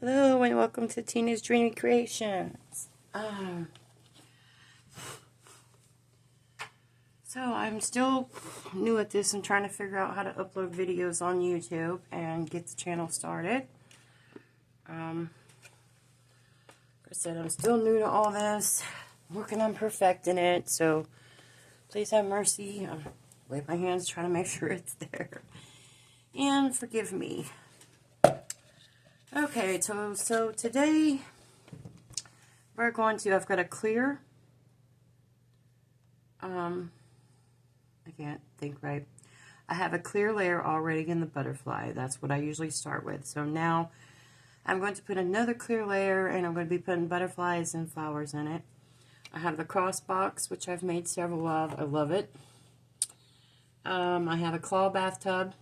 Hello and welcome to Tina's Dreamy Creations. So I'm still new at this and trying to figure out how to upload videos on YouTube and get the channel started. Like I said, I'm still new to all this, working on perfecting it, so please have mercy. Wave my hands trying to make sure it's there. And forgive me. Okay, so today we're going to, I've got a clear, I can't think right. I have a clear layer already in the butterfly. That's what I usually start with. So now I'm going to put another clear layer and I'm going to be putting butterflies and flowers in it. I have the cross box, which I've made several of. I love it. I have a claw bathtub.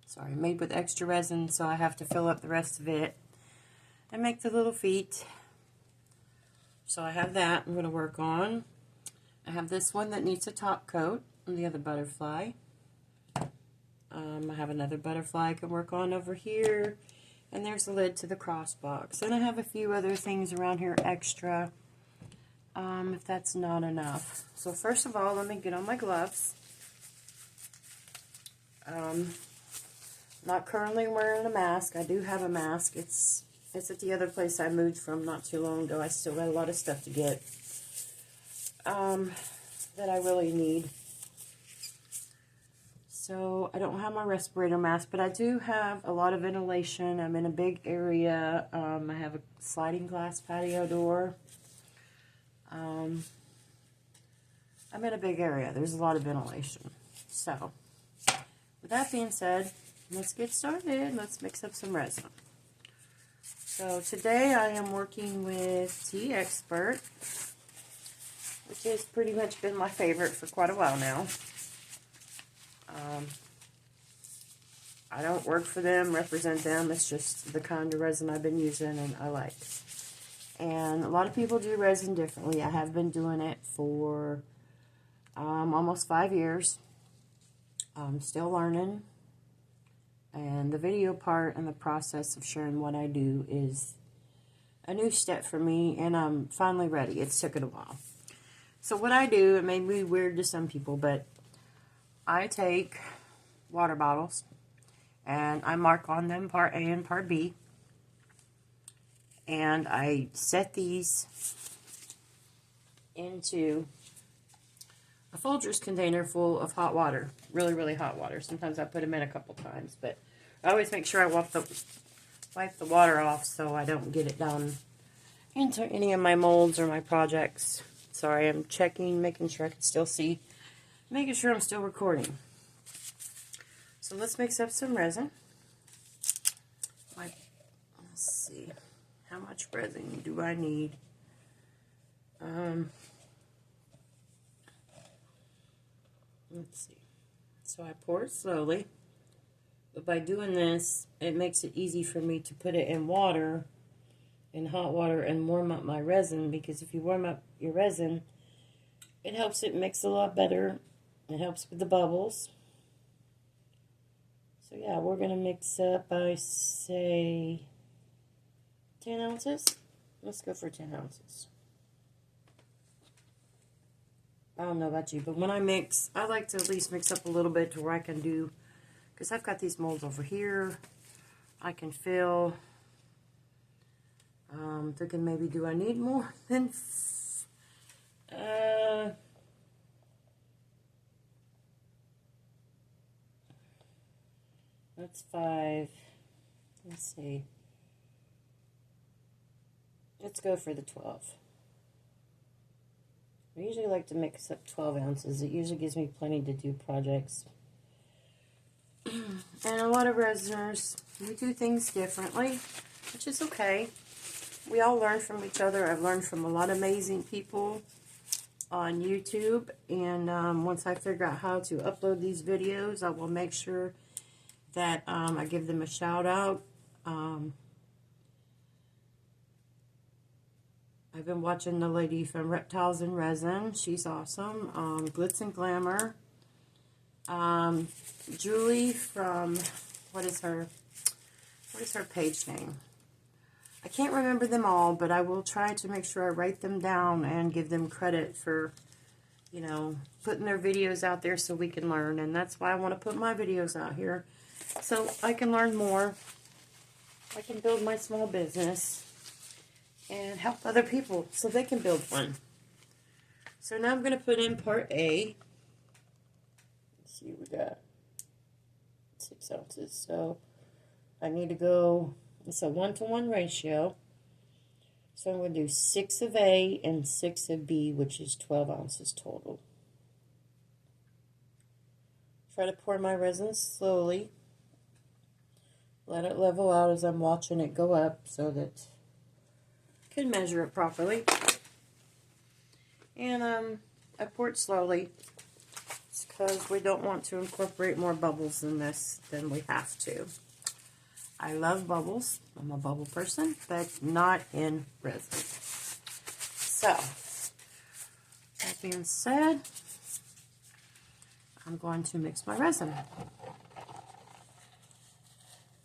Sorry, made with extra resin, so I have to fill up the rest of it and make the little feet. So I have that I'm going to work on. I have this one that needs a top coat on the other butterfly. I have another butterfly I can work on over here. And there's the lid to the cross box. And I have a few other things around here extra, if that's not enough. So first of all, let me get on my gloves. Not currently wearing a mask. I do have a mask. It's at the other place I moved from not too long ago. I still got a lot of stuff to get that I really need. So I don't have my respirator mask, but I do have a lot of ventilation. I'm in a big area. I have a sliding glass patio door. I'm in a big area. There's a lot of ventilation. So with that being said, let's get started. Let's mix up some resin. So today I am working with Tea Expert, which has pretty much been my favorite for quite a while now. I don't work for them, represent them. It's just the kind of resin I've been using and I like. And a lot of people do resin differently. I have been doing it for almost 5 years. I'm still learning. And the video part and the process of sharing what I do is a new step for me, and I'm finally ready. It's taken a while. So what I do, it may be weird to some people, but I take water bottles and I mark on them part A and part B. And I set these into a Folgers container full of hot water, really, really hot water. Sometimes I put them in a couple times, but I always make sure I wipe the water off so I don't get it down into any of my molds or my projects. Sorry, I'm checking, making sure I can still see, making sure I'm still recording. So let's mix up some resin. Let's see, how much resin do I need? Let's see. So I pour it slowly, but by doing this, it makes it easy for me to put it in water, in hot water, and warm up my resin, because if you warm up your resin, it helps it mix a lot better. It helps with the bubbles. So yeah, we're going to mix up, I say, 10 ounces. Let's go for 10 ounces. I don't know about you, but when I mix, I like to at least mix up a little bit to where I can do, because I've got these molds over here, I can fill. Thinking maybe, do I need more than, that's 5, let's see, let's go for the 12. I usually like to mix up 12 ounces. It usually gives me plenty to do projects. And a lot of resiners, we do things differently, which is okay. We all learn from each other. I've learned from a lot of amazing people on YouTube. And once I figure out how to upload these videos, I will make sure that I give them a shout out. I've been watching the lady from Reptiles and Resin. She's awesome. Glitz and Glamour. Julie from, what is her? What is her page name? I can't remember them all, but I will try to make sure I write them down and give them credit for, you know, putting their videos out there so we can learn. And that's why I want to put my videos out here, so I can learn more. I can build my small business and help other people so they can build one. So now I'm going to put in part A. Let's see, we got 6 ounces. So I need to go, it's a 1-to-1 ratio. So I'm going to do 6 of A and 6 of B, which is 12 ounces total. Try to pour my resin slowly. Let it level out as I'm watching it go up so that I can measure it properly. And I pour it slowly. It's because we don't want to incorporate more bubbles in this than we have to. I love bubbles. I'm a bubble person, but not in resin. So, that being said, I'm going to mix my resin.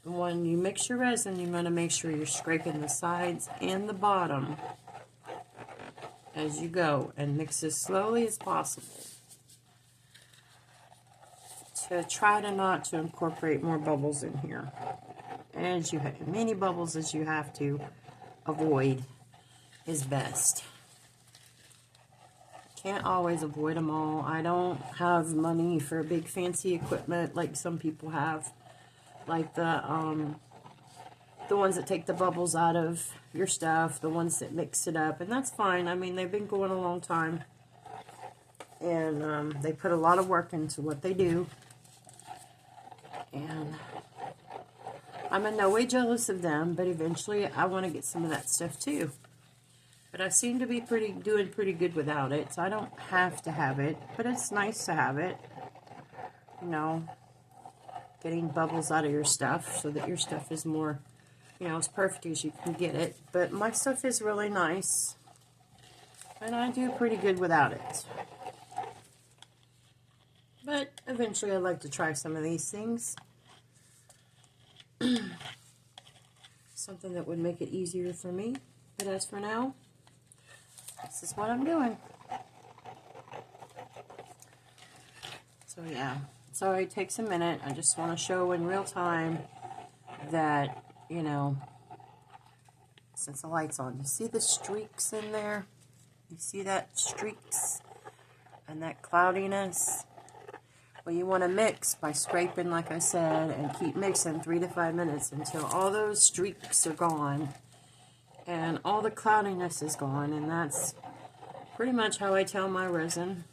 When you mix your resin, you want to make sure you're scraping the sides and the bottom as you go, and mix as slowly as possible to try to not to incorporate more bubbles in here. As you have many bubbles as you have to avoid is best. Can't always avoid them all. I don't have money for big fancy equipment like some people have, like the ones that take the bubbles out of your stuff, the ones that mix it up, and that's fine. I mean, they've been going a long time, and they put a lot of work into what they do, and I'm in no way jealous of them, but eventually I want to get some of that stuff too. But I seem to be doing pretty good without it, so I don't have to have it, but it's nice to have it, you know, getting bubbles out of your stuff so that your stuff is more, you know, as perfect as you can get it. But my stuff is really nice, and I do pretty good without it. But eventually I'd like to try some of these things. Something that would make it easier for me. But as for now, this is what I'm doing. So yeah, sorry it takes a minute. I just want to show in real time that, you know, since the light's on, you see the streaks in there? You see that streaks and that cloudiness? Well, you want to mix by scraping, like I said, and keep mixing 3 to 5 minutes until all those streaks are gone and all the cloudiness is gone. And that's pretty much how I tell my resin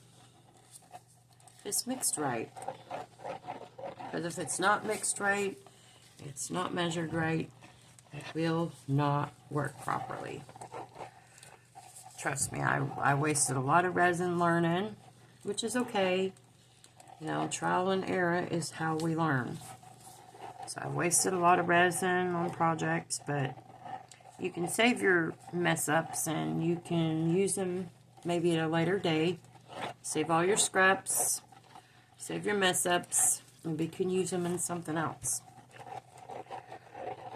it's mixed right. Because if it's not mixed right, it's not measured right, it will not work properly. Trust me, I wasted a lot of resin learning, which is okay. You know, trial and error is how we learn. So I wasted a lot of resin on projects, but you can save your mess ups and you can use them maybe at a later day. Save all your scraps, save your mess ups, and we can use them in something else.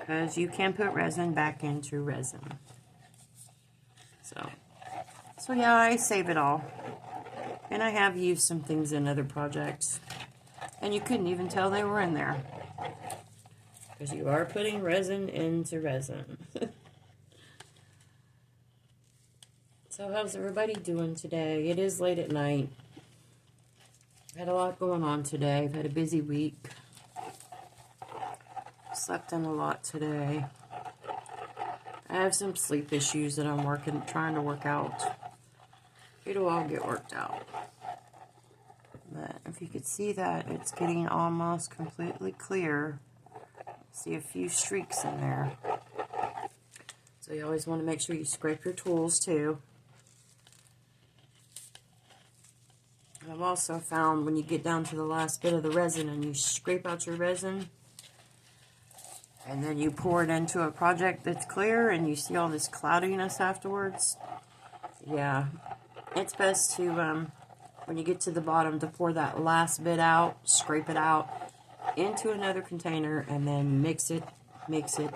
Because you can put resin back into resin. So yeah, I save it all. And I have used some things in other projects. And you couldn't even tell they were in there. Because you are putting resin into resin. So how's everybody doing today? It is late at night. I had a lot going on today. I've had a busy week. Slept in a lot today. I have some sleep issues that I'm trying to work out. It'll all get worked out. But if you could see that, it's getting almost completely clear. See a few streaks in there. So you always want to make sure you scrape your tools too. And I've also found when you get down to the last bit of the resin and you scrape out your resin, and then you pour it into a project that's clear and you see all this cloudiness afterwards, yeah, it's best to, when you get to the bottom, to pour that last bit out, scrape it out into another container, and then mix it mix it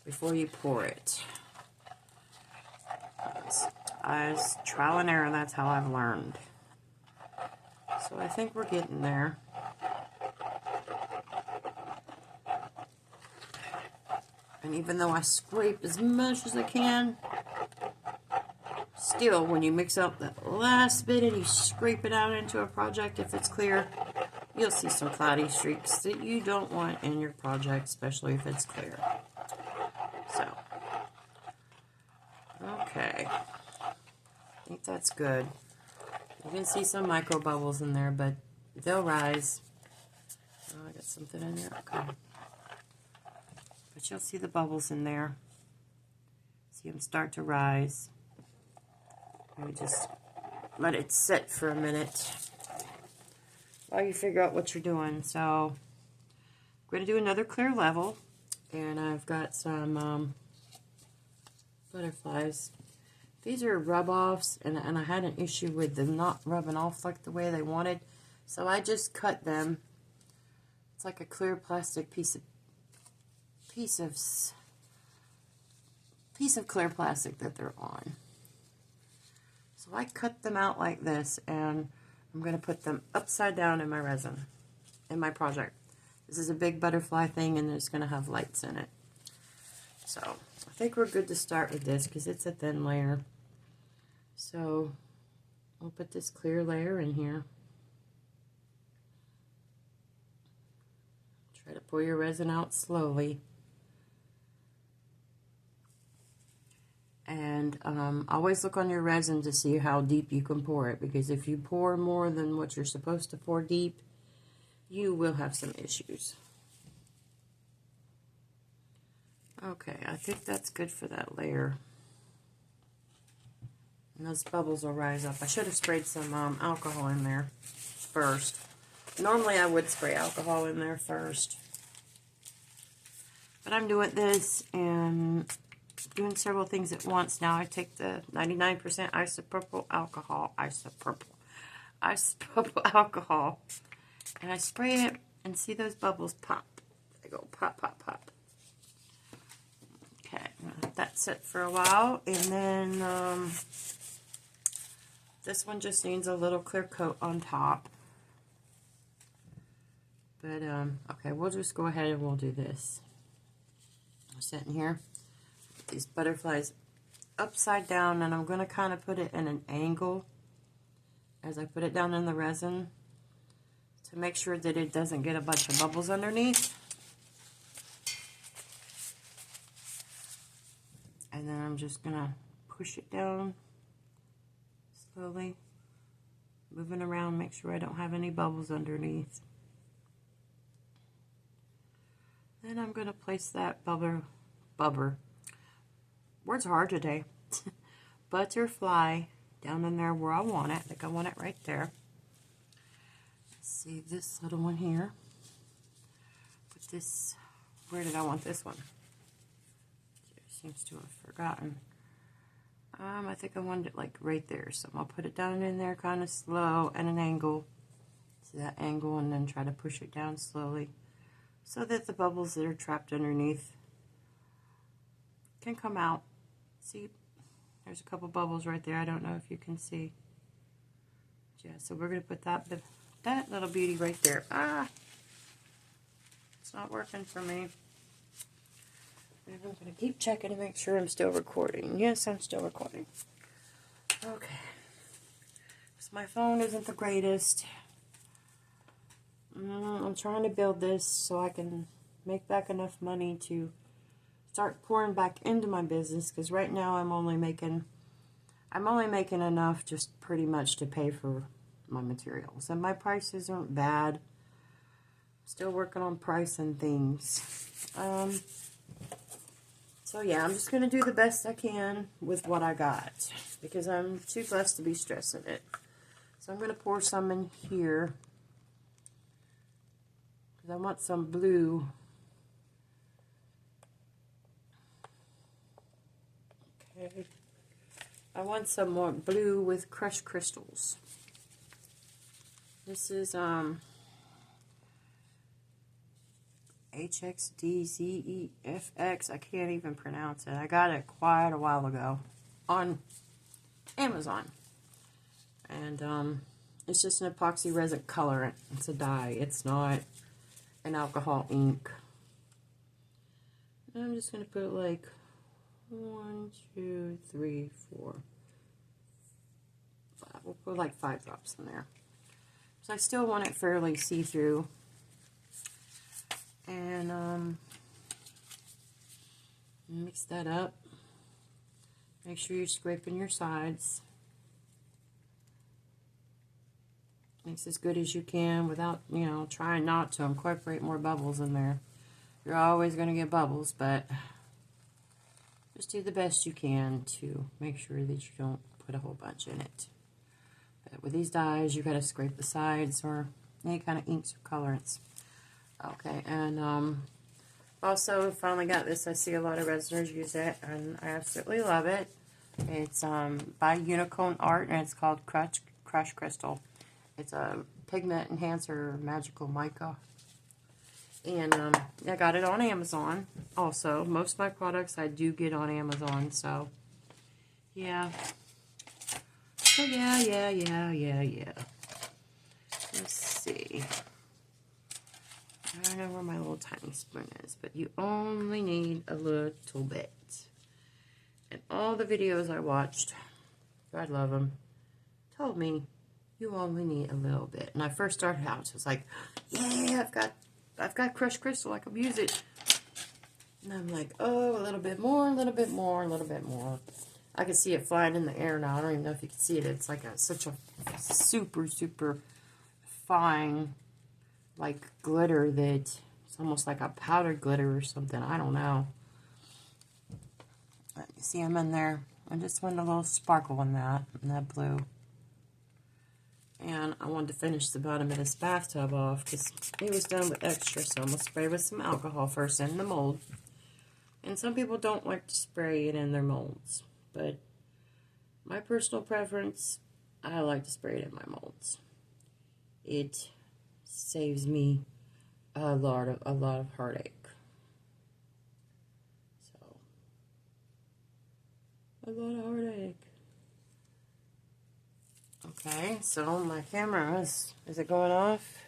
before you pour it. As trial and error, that's how I've learned. So I think we're getting there. And even though I scrape as much as I can, still, when you mix up that last bit and you scrape it out into a project, if it's clear, you'll see some cloudy streaks that you don't want in your project, especially if it's clear. So, okay. I think that's good. You can see some micro bubbles in there, but they'll rise. Oh, I got something in there. Okay. But you'll see the bubbles in there. See them start to rise. You just let it sit for a minute while you figure out what you're doing. So I'm going to do another clear level, and I've got some butterflies. These are rub-offs, and I had an issue with them not rubbing off like the way they wanted, so I just cut them. It's like a clear plastic piece of clear plastic that they're on. So I cut them out like this, and I'm going to put them upside down in my resin, in my project. This is a big butterfly thing, and it's going to have lights in it. So I think we're good to start with this because it's a thin layer. So I'll put this clear layer in here. Try to pour your resin out slowly. And always look on your resin to see how deep you can pour it, because if you pour more than what you're supposed to pour deep, you will have some issues. Okay, I think that's good for that layer. And those bubbles will rise up. I should have sprayed some alcohol in there first. Normally I would spray alcohol in there first. But I'm doing this and doing several things at once now. I take the 99% isopropyl alcohol, and I spray it and see those bubbles pop. They go pop, pop, pop. Okay, I'm gonna let that sit for a while, and then this one just needs a little clear coat on top. But okay, we'll just go ahead and we'll do this. I'm sitting here. These butterflies upside down, and I'm going to kind of put it in an angle as I put it down in the resin to make sure that it doesn't get a bunch of bubbles underneath. And then I'm just going to push it down slowly, moving around, make sure I don't have any bubbles underneath. Then I'm going to place that words are hard today. Butterfly down in there where I want it. I think I want it right there. Let's see this little one here. Put this, where did I want this one? It seems to have forgotten. I think I wanted it like right there. So I'll put it down in there kind of slow at an angle. See that angle, and then try to push it down slowly so that the bubbles that are trapped underneath can come out. See, there's a couple bubbles right there. I don't know if you can see. Yeah, so we're going to put that little beauty right there. Ah, it's not working for me. And I'm going to keep checking to make sure I'm still recording. Yes, I'm still recording. Okay. So my phone isn't the greatest. I'm trying to build this so I can make back enough money to start pouring back into my business, because right now I'm only making enough just pretty much to pay for my materials, and my prices aren't bad. Still working on price and things. So yeah, I'm just going to do the best I can with what I got, because I'm too blessed to be stressing it. So I'm going to pour some in here, because I want some blue. Okay. I want some more blue with crushed crystals. This is a HXDZEFX. I can't even pronounce it. I got it quite a while ago on Amazon. And it's just an epoxy resin colorant. It's a dye. It's not an alcohol ink. And I'm just going to put like 1, 2, 3, 4, 5. We'll put like 5 drops in there. So I still want it fairly see-through. And mix that up. Make sure you're scraping your sides. Mix as good as you can without, you know, trying not to incorporate more bubbles in there. You're always going to get bubbles, but just do the best you can to make sure that you don't put a whole bunch in it. But with these dyes, you got to scrape the sides or any kind of inks or colorants. Okay, and also finally got this. I see a lot of resiners use it, and I absolutely love it. It's by Unicorn Art, and it's called Crush Crystal. It's a pigment enhancer magical mica. And I got it on Amazon also. Most of my products I do get on Amazon, so yeah. So yeah. Let's see. I don't know where my little tiny spoon is, but you only need a little bit. And all the videos I watched, God love them, told me you only need a little bit. And I first started out, I was like, yeah, I've got crushed crystal, I can use it. And I'm like, oh, a little bit more, a little bit more, a little bit more. I can see it flying in the air now. I don't even know if you can see it. It's like such a super, super fine, like glitter that it's almost like a powdered glitter or something. I don't know. You see them in there. I just want a little sparkle in that blue. And I wanted to finish the bottom of this bathtub off because it was done with extra. So I'm going to spray with some alcohol first in the mold. And some people don't like to spray it in their molds. But my personal preference, I like to spray it in my molds. It saves me a lot of heartache. So, a lot of heartache. Okay, so my camera is it going off?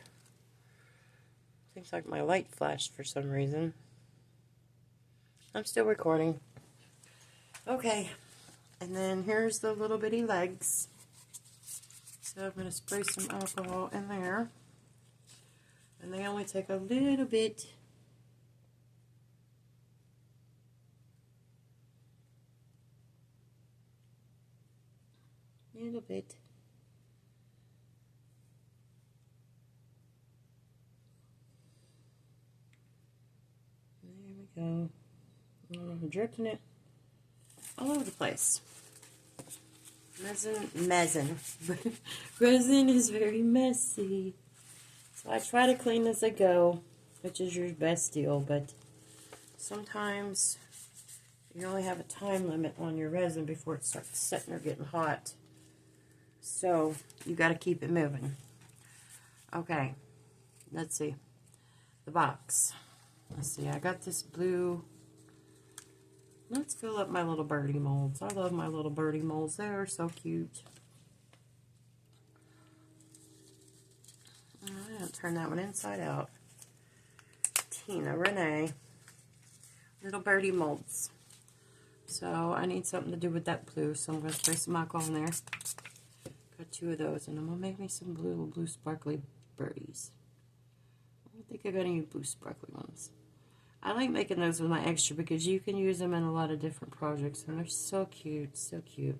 Seems like my light flashed for some reason. I'm still recording. Okay, and then here's the little bitty legs. So I'm going to spray some alcohol in there. And they only take a little bit. Little bit. There we go. I'm dripping it all over the place. Resin is very messy. So I try to clean as I go, which is your best deal, but sometimes you only have a time limit on your resin before it starts setting or getting hot. So you got to keep it moving. Okay, let's see. The box. Let's see, I got this blue. Let's fill up my little birdie molds. I love my little birdie molds. They are so cute. I'm going to turn that one inside out. Tina Renee. Little birdie molds. So I need something to do with that blue, so I'm going to spray some alcohol in there. Got 2 of those, and I'm going to make me some blue sparkly birdies. I don't think I got any blue sparkly ones. I like making those with my extra because you can use them in a lot of different projects, and they're so cute, so cute.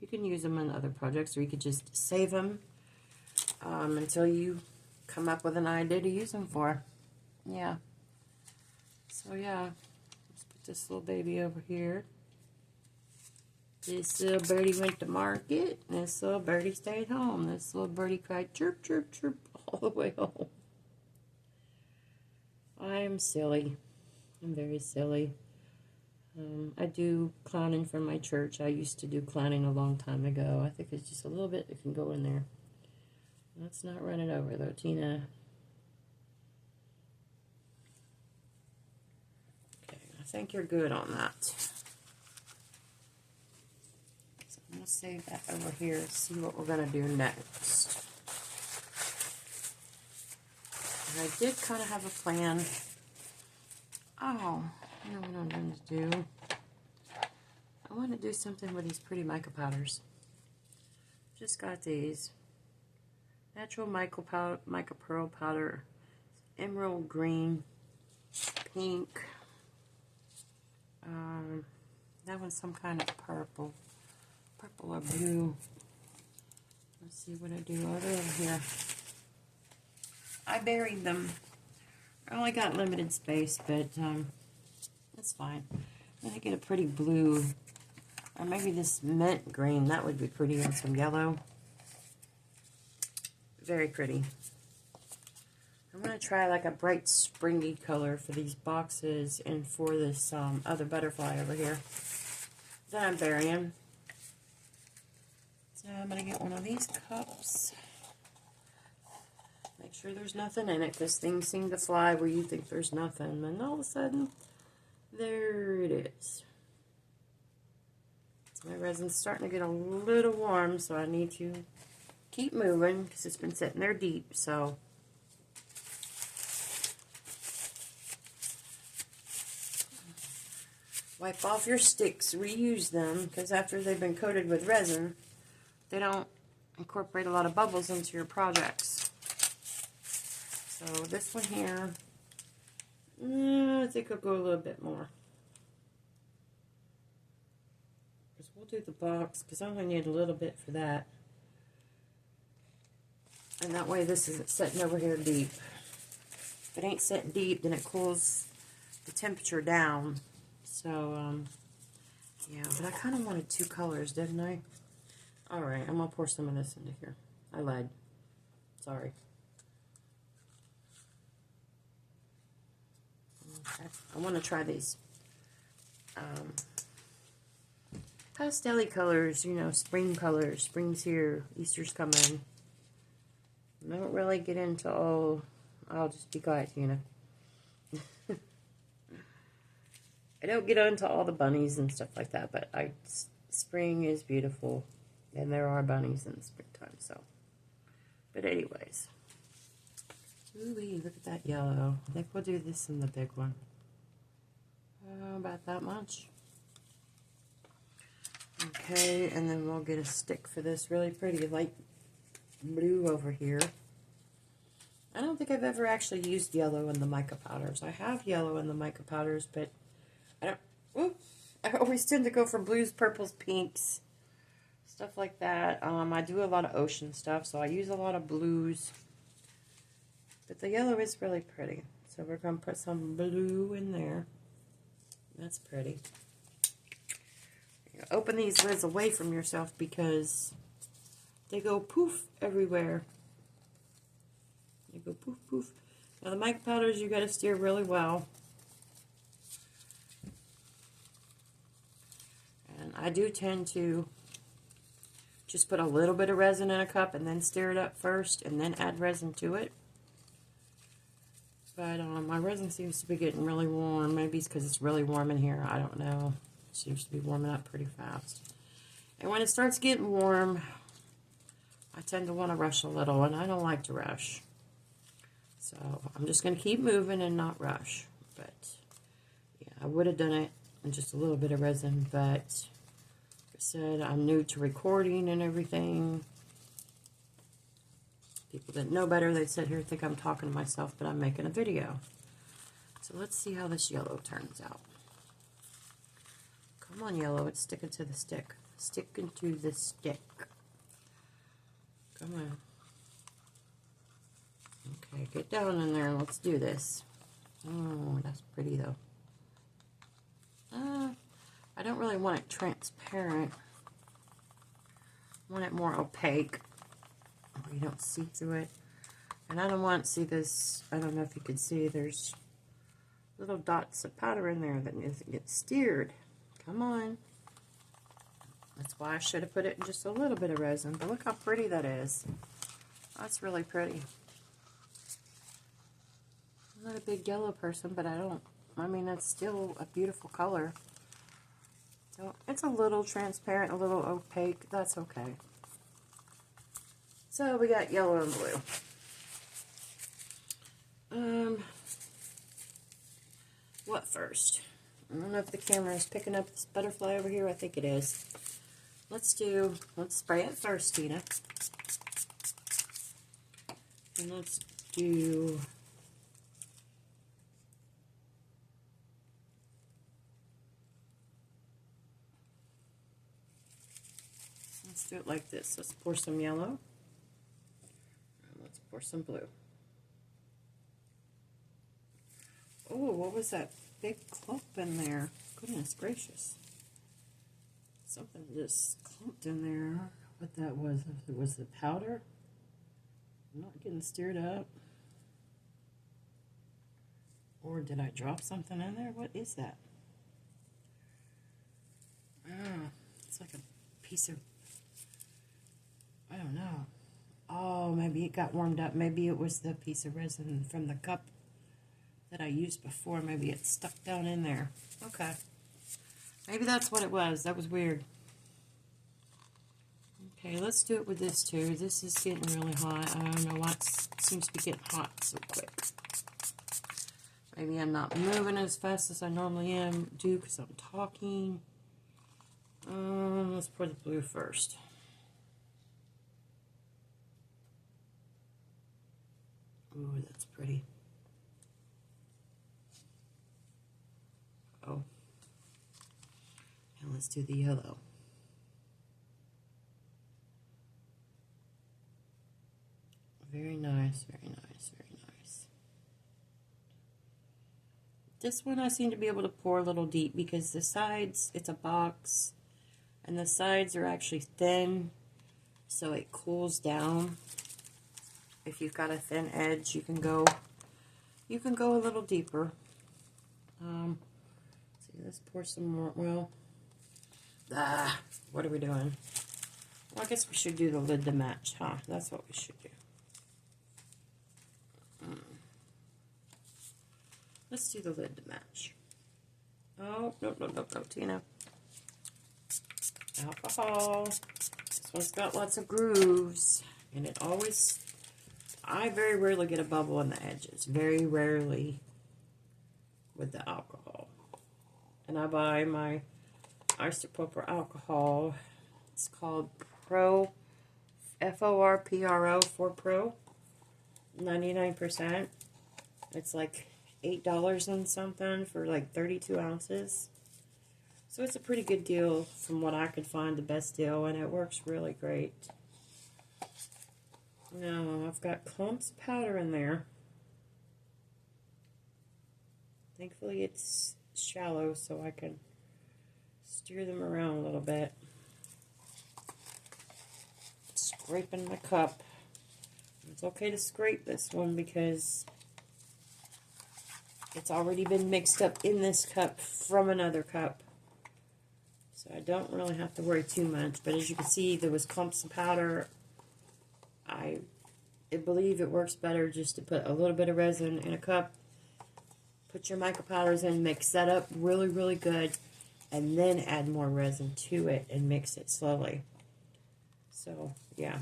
You can use them in other projects, or you could just save them until you come up with an idea to use them for. Yeah. So yeah, let's put this little baby over here. This little birdie went to market, and this little birdie stayed home. This little birdie cried chirp, chirp, chirp all the way home. I'm silly. I'm very silly. I do clowning for my church. I used to do clowning a long time ago. I think it's just a little bit that can go in there. Let's not run it over though, Tina. think you're good on that. So I'm going to save that over here and see what we're going to do next. And I did kind of have a plan. Oh, I know what I'm going to do. I want to do something with these pretty mica powders. Just got these. Natural mica pearl powder. Emerald green. Pink. That one's some kind of purple. Purple or blue. Let's see what I do. Oh, they're over here. I buried them. I only got limited space, but that's fine. I'm going to get a pretty blue, or maybe this mint green. That would be pretty, and some yellow. Very pretty. I'm going to try like a bright springy color for these boxes and for this other butterfly over here that I'm burying. So I'm going to get one of these cups. Make sure there's nothing in it, because things seem to fly where you think there's nothing, and all of a sudden, there it is. So my resin's starting to get a little warm, so I need to keep moving, because it's been sitting there deep, so. Wipe off your sticks, reuse them, because after they've been coated with resin, they don't incorporate a lot of bubbles into your projects. So this one here, I think I'll go a little bit more. Because we'll do the box, because I only need a little bit for that. And that way this isn't sitting over here deep. If it ain't sitting deep, then it cools the temperature down. So, yeah, but I kind of wanted two colors, didn't I? Alright, I'm going to pour some of this into here. I lied. Sorry. Okay. I want to try these pastel-y colors, you know, spring colors. Spring's here, Easter's coming. I don't really get into all, I'll just be quiet, you know. I don't get into all the bunnies and stuff like that, but spring is beautiful, and there are bunnies in the springtime, so. But anyways. Ooh-wee, look at that yellow. I think we'll do this in the big one. About that much. Okay, and then we'll get a stick for this really pretty light blue over here. I don't think I've ever actually used yellow in the mica powders. I have yellow in the mica powders, but I always tend to go for blues, purples, pinks, stuff like that. I do a lot of ocean stuff, so I use a lot of blues. But the yellow is really pretty. So we're going to put some blue in there. That's pretty. You open these lids away from yourself because they go poof everywhere. They go poof, poof. Now the mica powders, you got to stir really well. And I do tend to just put a little bit of resin in a cup and then stir it up first and then add resin to it. But my resin seems to be getting really warm. Maybe it's because it's really warm in here. I don't know. It seems to be warming up pretty fast. And when it starts getting warm, I tend to want to rush a little, and I don't like to rush. So I'm just going to keep moving and not rush. But yeah, I would have done it in just a little bit of resin, but like I said, I'm new to recording and everything. People that know better, they'd sit here and think I'm talking to myself, but I'm making a video. So let's see how this yellow turns out. Come on, yellow, it's sticking to the stick. Sticking to the stick. Come on. Okay, get down in there and let's do this. Oh, that's pretty though. I don't really want it transparent. I want it more opaque, where you don't see through it. And I don't want to see this, I don't know if you can see, there's little dots of powder in there that needs to get stirred. Come on. That's why I should have put it in just a little bit of resin. But look how pretty that is. That's really pretty. I'm not a big yellow person, but I don't I mean, it's still a beautiful color. So it's a little transparent, a little opaque. That's okay. So we got yellow and blue. What first? I don't know if the camera is picking up this butterfly over here. I think it is. Let's spray it first, Tina. And let's do... Let's do it like this. Let's pour some yellow. And let's pour some blue. Oh, what was that big clump in there? Goodness gracious. Something just clumped in there. What that was, if it was the powder. I'm not getting stirred up. Or did I drop something in there? What is that? Ah, it's like a piece of, I don't know. Oh, maybe it got warmed up. Maybe it was the piece of resin from the cup that I used before. Maybe it's stuck down in there. Okay. Maybe that's what it was. That was weird. Okay, let's do it with this too. This is getting really hot. I don't know why it seems to be getting hot so quick. Maybe I'm not moving as fast as I normally do because I'm talking. Let's pour the blue first. Ooh, that's pretty. Oh. And let's do the yellow. Very nice, very nice, very nice. This one I seem to be able to pour a little deep because the sides, it's a box, and the sides are actually thin, so it cools down. If you've got a thin edge, you can go a little deeper. See, let's pour some more. Well, what are we doing? Well, I guess we should do the lid to match, huh? That's what we should do. Let's do the lid to match. Oh, no, Tina. Alcohol. This one's got lots of grooves, and it always, I very rarely get a bubble in the edges. Very rarely with the alcohol. And I buy my isopropyl alcohol. It's called Pro, F-O-R-P-R-O, 4Pro, 99%. It's like $8 and something for like 32 ounces. So it's a pretty good deal from what I could find, the best deal, and it works really great. Now, I've got clumps of powder in there. Thankfully it's shallow so I can steer them around a little bit. Scraping my cup. It's okay to scrape this one because it's already been mixed up in this cup from another cup. So I don't really have to worry too much. But as you can see, there was clumps of powder. I believe it works better just to put a little bit of resin in a cup. Put your micropowders in, mix that up really, really good. And then add more resin to it and mix it slowly. So, yeah.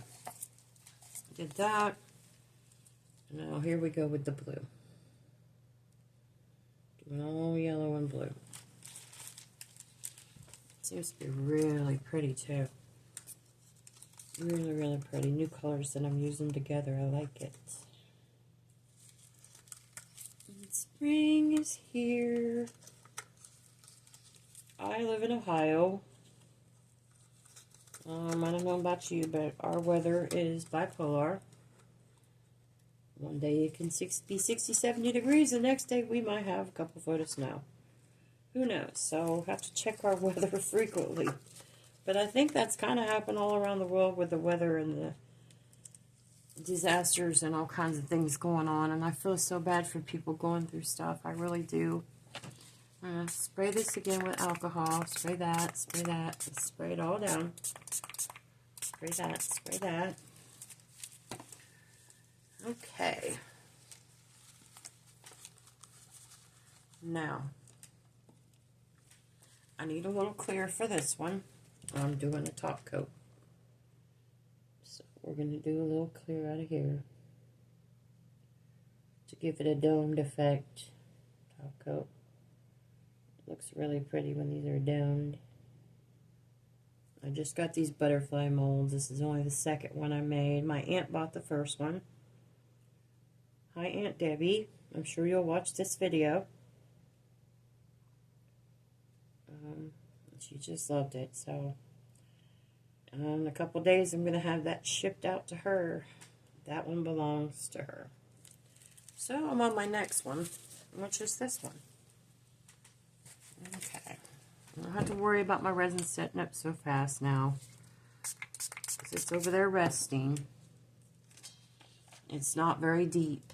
Did that. Now here we go with the blue. Doing all yellow and blue. Seems to be really pretty too. Really, really pretty. New colors that I'm using together. I like it. And spring is here. I live in Ohio. I don't know about you, but our weather is bipolar. One day it can be 60, 70 degrees. The next day we might have a couple foot of snow. Who knows? So we'll have to check our weather frequently. But I think that's kind of happened all around the world with the weather and the disasters and all kinds of things going on. And I feel so bad for people going through stuff. I really do. I'm going to spray this again with alcohol. Spray that, spray that. Just spray it all down. Spray that, spray that. Okay. Now, I need a little clear for this one. I'm doing a top coat. So we're going to do a little clear out of here to give it a domed effect. Top coat. It looks really pretty when these are domed. I just got these butterfly molds. This is only the second one I made. My aunt bought the first one. Hi, Aunt Debbie. I'm sure you'll watch this video. She just loved it. So, in a couple days, I'm going to have that shipped out to her. That one belongs to her. So, I'm on my next one, which is this one. Okay. I don't have to worry about my resin setting up so fast now. It's over there resting. It's not very deep.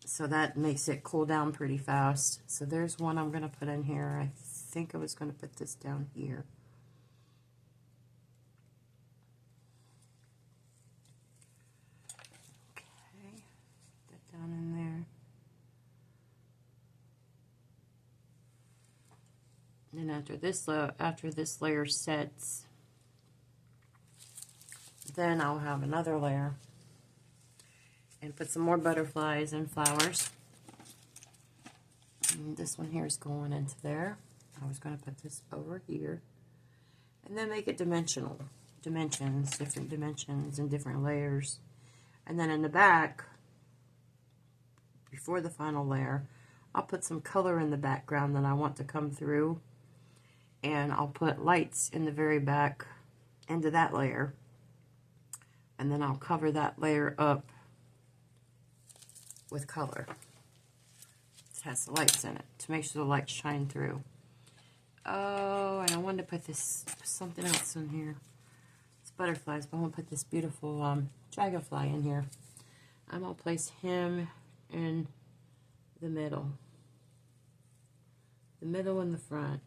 So that makes it cool down pretty fast. So there's one I'm going to put in here. I think I was going to put this down here. Okay. Put that down in there. And after this layer sets, then I'll have another layer and put some more butterflies and flowers. And this one here is going into there. I was going to put this over here and then make it different dimensions and different layers. And then in the back, before the final layer, I'll put some color in the background that I want to come through. And I'll put lights in the very back into that layer. And then I'll cover that layer up with color. It has the lights in it to make sure the lights shine through. Oh, and I wanted to put something else in here. It's butterflies, but I want to put this beautiful dragonfly in here. I'm going to place him in the middle. The middle and the front.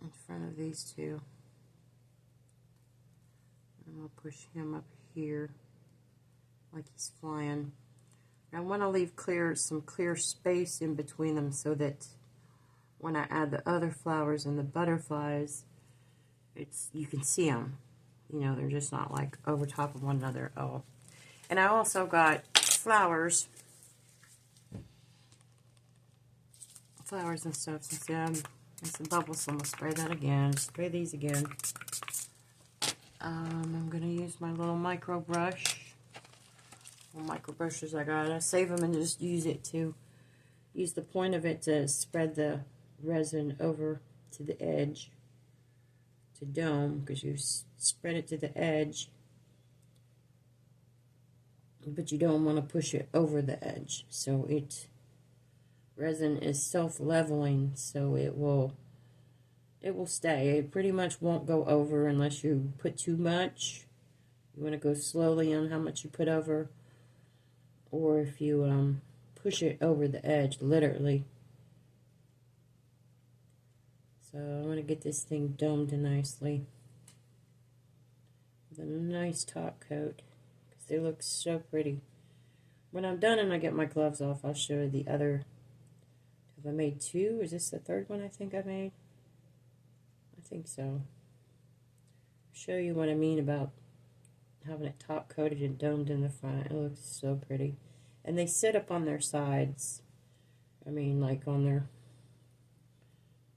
In front of these two. I'm going to push him up here like he's flying. I want to leave some clear space in between them so that when I add the other flowers and the butterflies, you can see them. You know, they're just not like over top of one another at all. And I also got flowers and stuff. Since there's some bubbles, so I'm going to spray that again. Spray these again. I'm going to use my little micro brush. Micro brushes I got. I save them and just use the point of it to spread the resin over to the edge, to dome, because you spread it to the edge, but you don't want to push it over the edge. So resin is self-leveling, so it will stay. It pretty much won't go over unless you put too much. You want to go slowly on how much you put over, or if you push it over the edge, literally. So I want to get this thing domed nicely with a nice top coat, because they look so pretty. When I'm done and I get my gloves off, I'll show you the other. Have I made two? Is this the third one I think I made? I think so. Show you what I mean about having it top coated and domed in the front. It looks so pretty. And they sit up on their sides. I mean, like on their,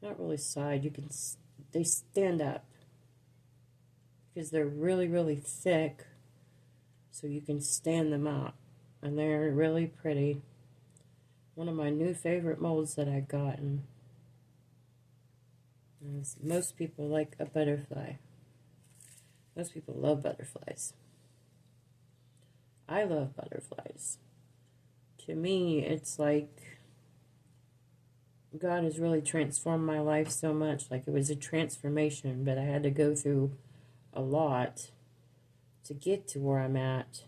not really side, they stand up. Because they're really, really thick. So you can stand them up. And they're really pretty. One of my new favorite molds that I've gotten. Most people like a butterfly. Most people love butterflies. I love butterflies. To me, it's like God has really transformed my life so much. Like, it was a transformation, but I had to go through a lot to get to where I'm at.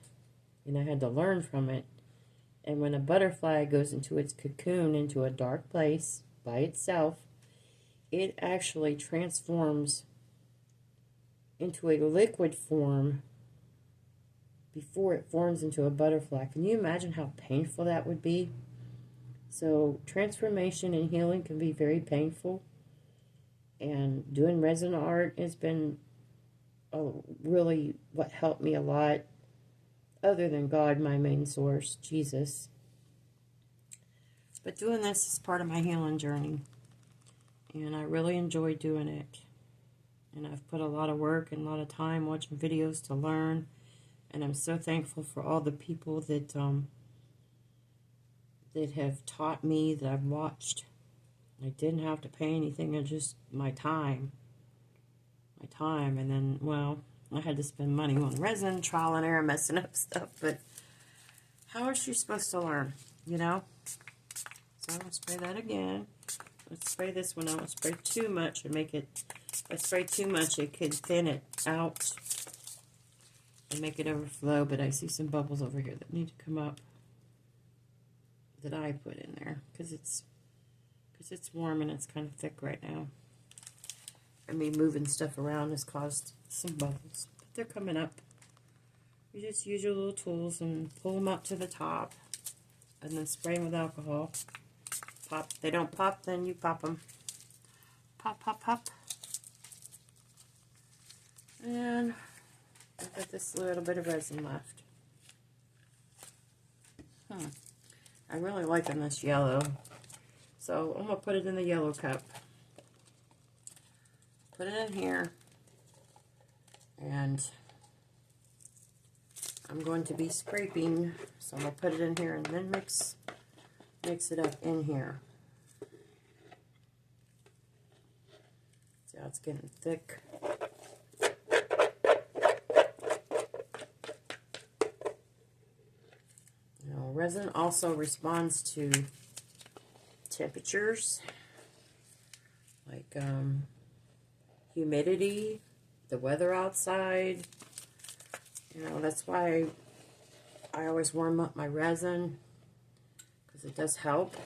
And I had to learn from it. And when a butterfly goes into its cocoon, into a dark place by itself, it actually transforms into a liquid form before it forms into a butterfly. Can you imagine how painful that would be? So transformation and healing can be very painful. And doing resin art has been really what helped me a lot, other than God, my main source, Jesus. But doing this is part of my healing journey. And I really enjoy doing it. And I've put a lot of work and a lot of time watching videos to learn. And I'm so thankful for all the people that that have taught me, that I've watched. I didn't have to pay anything, it's just my time. My time. And then, well, I had to spend money on resin, trial and error, messing up stuff. But how is she supposed to learn, you know? So I'm going to spray that again. Let's spray this one. I don't spray too much and make it, if I spray too much, it could thin it out and make it overflow. But I see some bubbles over here that need to come up that I put in there because it's warm and it's kind of thick right now. And me moving stuff around has caused some bubbles. But they're coming up. You just use your little tools and pull them up to the top and then spray them with alcohol. Pop. If they don't pop, then you pop them. Pop, pop, pop. And I've got this little bit of resin left. I'm really liking this yellow. So I'm going to put it in the yellow cup. Put it in here. And I'm going to be scraping. So I'm going to put it in here and then mix it up in here. See how it's getting thick. Now, resin also responds to temperatures, like humidity, the weather outside. You know, that's why I always warm up my resin, because it does help.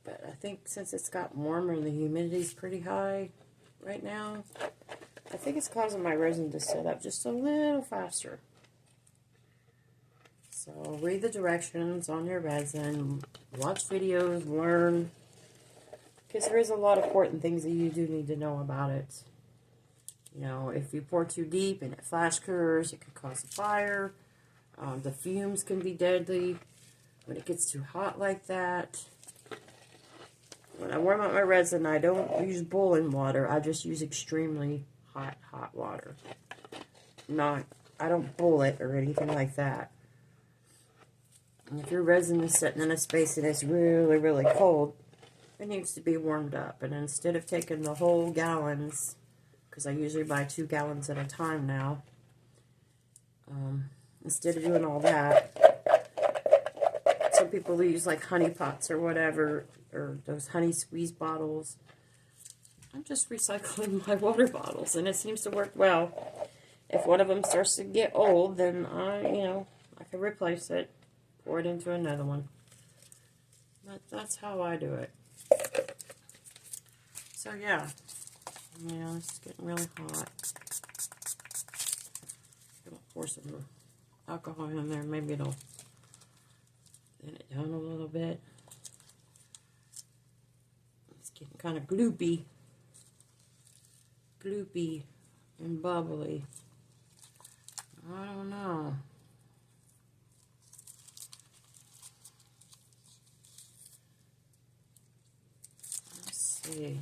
But I think since it's got warmer and the humidity's pretty high right now, I think it's causing my resin to set up just a little faster. So read the directions on your resin, watch videos, learn, because there is a lot of important things that you do need to know about it. You know, if you pour too deep and it flash cures, it can cause a fire. The fumes can be deadly when it gets too hot like that. When I warm up my resin, I don't use boiling water. I just use extremely hot water. I don't boil it or anything like that. And if your resin is sitting in a space and it's really, really cold, it needs to be warmed up. And instead of taking the whole gallons, because I usually buy 2 gallons at a time now, instead of doing all that, some people use like honey pots or whatever, or those honey squeeze bottles. I'm just recycling my water bottles, and it seems to work well. If one of them starts to get old, then I can replace it, pour it into another one. But that's how I do it. So yeah, this is getting really hot. I'm gonna pour some alcohol in there. Maybe it'll thin it down a little bit. It's getting kind of gloopy and bubbly. I don't know. Let's see.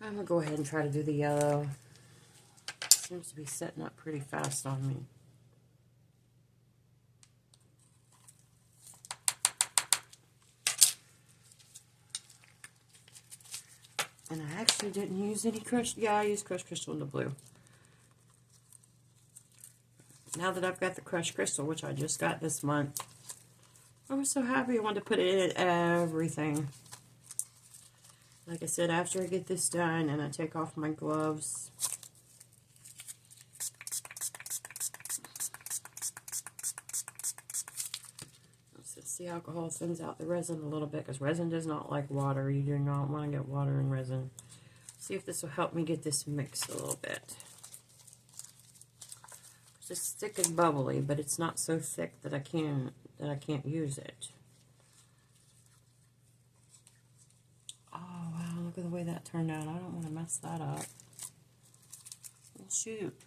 I'm going to go ahead and try to do the yellow. Seems to be setting up pretty fast on me. And I actually didn't use any crushed. Yeah, I used crushed crystal in the blue. Now that I've got the crushed crystal, which I just got this month, I was so happy. I wanted to put it in everything. Like I said, after I get this done and I take off my gloves, let's see, alcohol thins out the resin a little bit, because resin does not like water. You do not want to get water in resin. See if this will help me get this mixed a little bit. just thick and bubbly, but it's not so thick that I can't use it. Oh wow, look at the way that turned out. I don't want to mess that up. Well, shoot.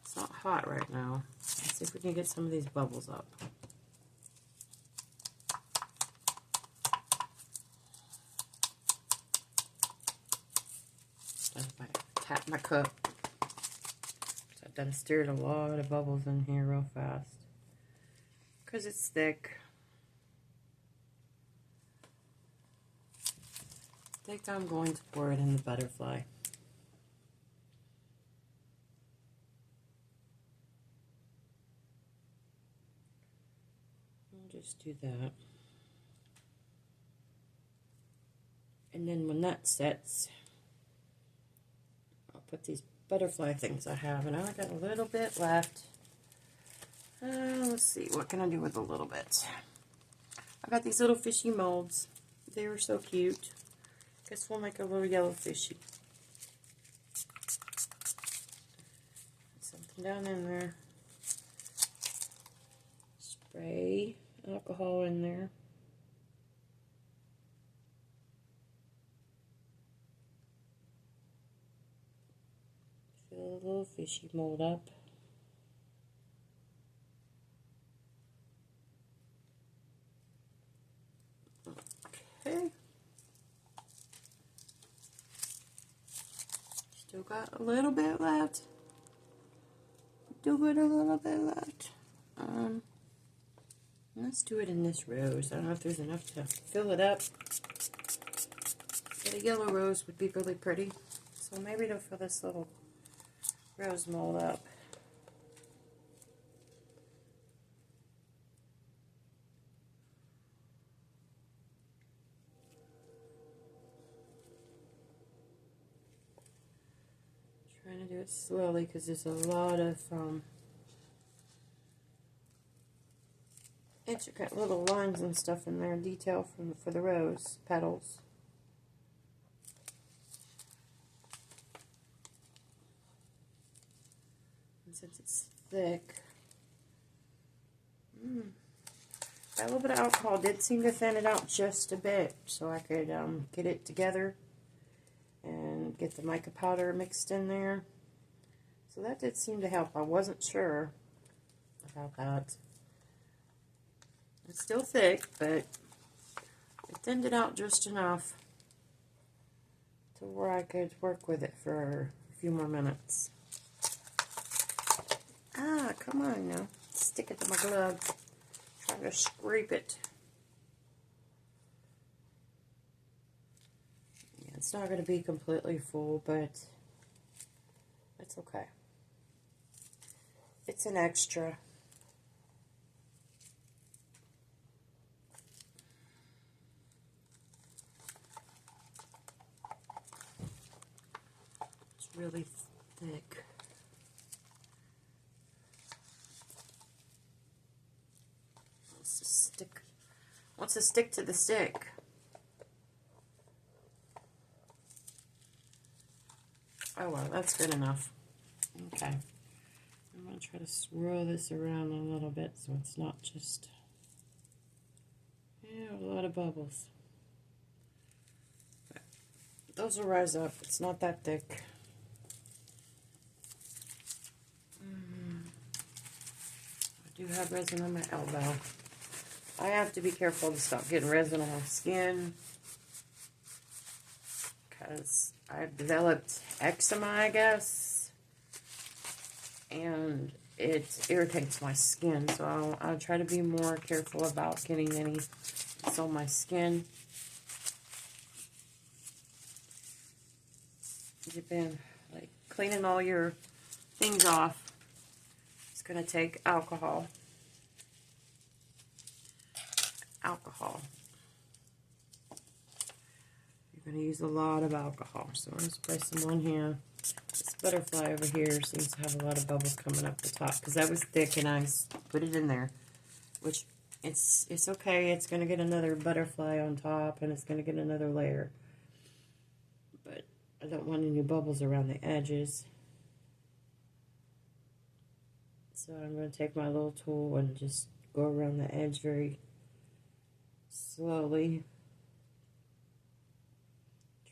It's not hot right now. Let's see if we can get some of these bubbles up. If I tap my cup. I done stirred a lot of bubbles in here real fast. Because it's thick. I think I'm going to pour it in the butterfly. I'll just do that. And then when that sets, I'll put these butterfly things I have. And I only got a little bit left. Let's see, what can I do with a little bit? I got these little fishy molds. They were so cute. Guess we'll make a little yellow fishy. Something down in there. Spray alcohol in there. Fill a little fishy mold up. Okay. Still got a little bit left. Still got a little bit left. Let's do it in this rose. I don't know if there's enough to fill it up. But a yellow rose would be really pretty. So maybe to fill this little rose mold up. Trying to do it slowly because there's a lot of intricate little lines and stuff in there, detail for the rose petals. And since it's thick, got a little bit of alcohol. Did seem to thin it out just a bit so I could get it together and get the mica powder mixed in there. So that did seem to help. I wasn't sure about that. It's still thick, but it thinned it out just enough to where I could work with it for a few more minutes. Ah, come on now. Stick it to my glove. Trying to scrape it. Yeah, it's not going to be completely full, but it's okay. It's an extra. It's really thick. Wants to stick to the stick. Oh well, that's good enough. Okay. I'm going to try to swirl this around a little bit so it's not just a lot of bubbles. But those will rise up. It's not that thick. I do have resin on my elbow. I have to be careful to stop getting resin on my skin because I've developed eczema, I guess, and it irritates my skin, so I'll try to be more careful about getting any on my skin. You've been like cleaning all your things off. It's going to take alcohol. You're going to use a lot of alcohol. So I'm going to spray some on here. This butterfly over here seems to have a lot of bubbles coming up the top because that was thick and I put it in there, which it's okay. It's going to get another butterfly on top and it's going to get another layer. But I don't want any bubbles around the edges. So I'm going to take my little tool and just go around the edge very slowly.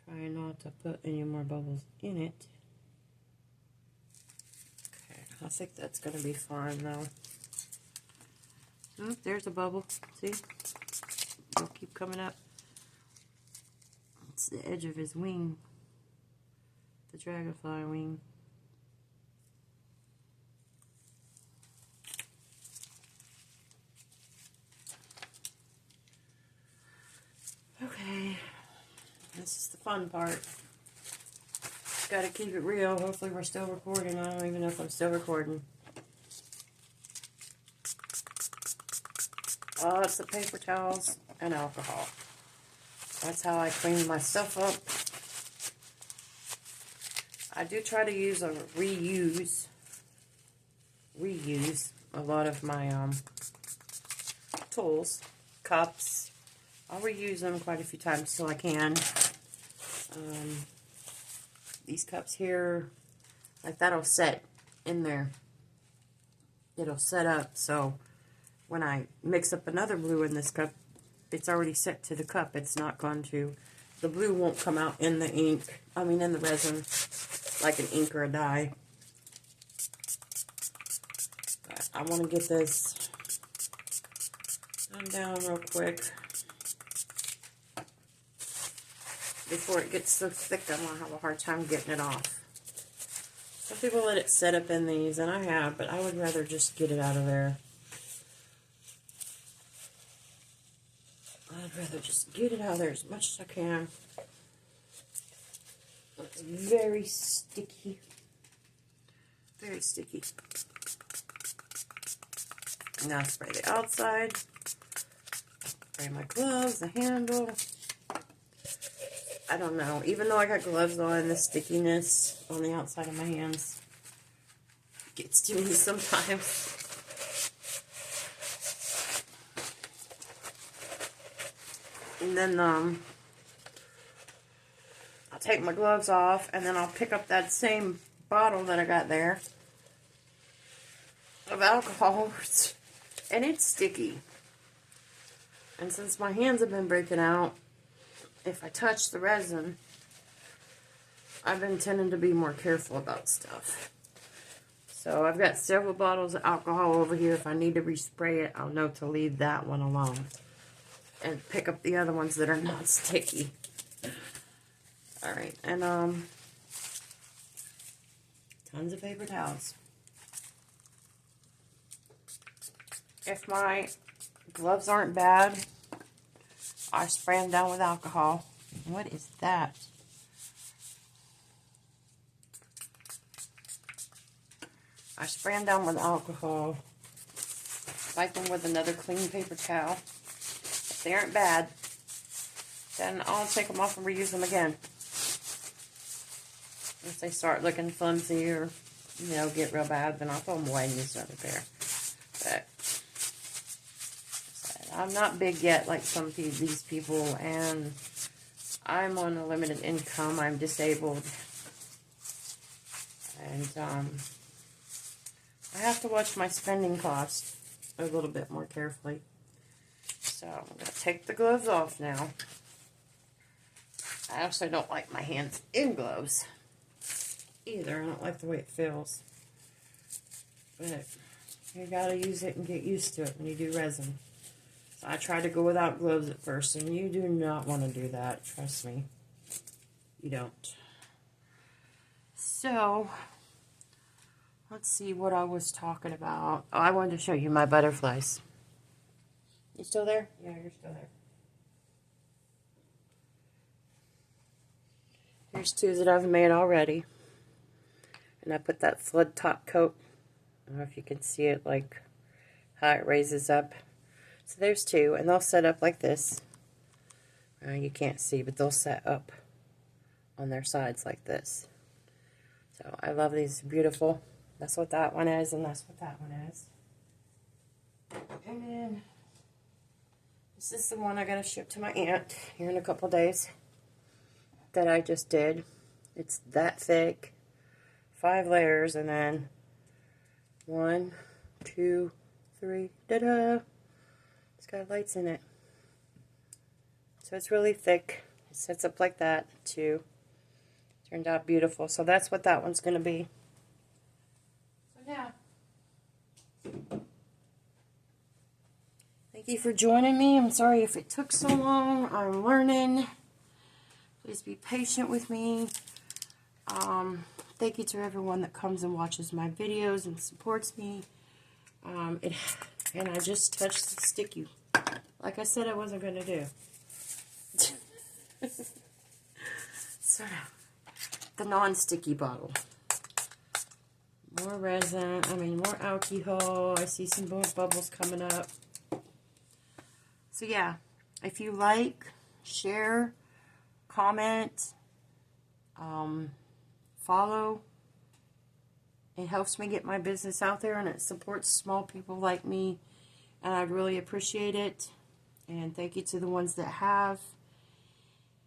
Try not to put any more bubbles in it. Okay, I think that's going to be fine though. Oh, there's a bubble. See? It'll keep coming up. It's the edge of his wing. The dragonfly wing. Okay, this is the fun part. Gotta keep it real. Hopefully we're still recording. I don't even know if I'm still recording. Lots of paper towels and alcohol. That's how I clean my stuff up. I do try to use a reuse a lot of my tools, cups. I'll reuse them quite a few times till I can. These cups here, like that'll set in there. It'll set up so when I mix up another blue in this cup, it's already set to the cup. It's not going to, the blue won't come out in the ink, in the resin, like an ink or a dye. But I want to get this done down real quick before it gets so thick. I'm going to have a hard time getting it off. Some people let it set up in these, and I have, but I would rather just get it out of there. I'd rather just get it out of there as much as I can. It's very sticky. Very sticky. Now I spray the outside. Spray my gloves, the handle. I don't know. Even though I got gloves on, the stickiness on the outside of my hands gets to me sometimes. And then I'll take my gloves off, and then I'll pick up that same bottle that I got there of alcohol, and it's sticky. And since my hands have been breaking out, if I touch the resin, I've been tending to be more careful about stuff. So I've got several bottles of alcohol over here. If I need to respray it, I'll know to leave that one alone and pick up the other ones that are not sticky. Alright, and tons of paper towels. If my gloves aren't bad, I spray them down with alcohol. What is that? I spray them down with alcohol. Wipe them with another clean paper towel. If they aren't bad, then I'll take them off and reuse them again. If they start looking flimsy or, get real bad, then I'll throw them away and use another pair. But I'm not big yet like some of these people, and I'm on a limited income. I'm disabled. And I have to watch my spending costs a little bit more carefully. So I'm going to take the gloves off now. I also don't like my hands in gloves either. I don't like the way it feels. But you got to use it and get used to it when you do resin. So I tried to go without gloves at first, and you do not want to do that. Trust me. You don't. So let's see what I was talking about. Oh, I wanted to show you my butterflies. You still there? Yeah, you're still there. Here's two that I've made already. And I put that flood top coat. I don't know if you can see it, like how it raises up. So there's two, and they'll set up like this. You can't see, but they'll set up on their sides like this. So I love these. Beautiful. That's what that one is, and that's what that one is. And then this is the one I gotta ship to my aunt here in a couple days that I just did. It's that thick. 5 layers, and then 1, 2, 3. Ta-da! It's got lights in it. So it's really thick. It sets up like that too. Turned out beautiful. So that's what that one's going to be. So yeah. Thank you for joining me. I'm sorry if it took so long. I'm learning. Please be patient with me. Thank you to everyone that comes and watches my videos and supports me. And I just touched the sticky, like I said I wasn't going to do. So now, the non-sticky bottle. More resin, more alcohol. I see some more bubbles coming up. So yeah, if you like, share, comment, follow. It helps me get my business out there, and it supports small people like me, and I'd really appreciate it. And thank you to the ones that have.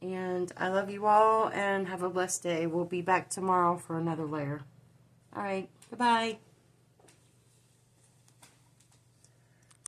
And I love you all, and have a blessed day. We'll be back tomorrow for another layer. Alright, goodbye.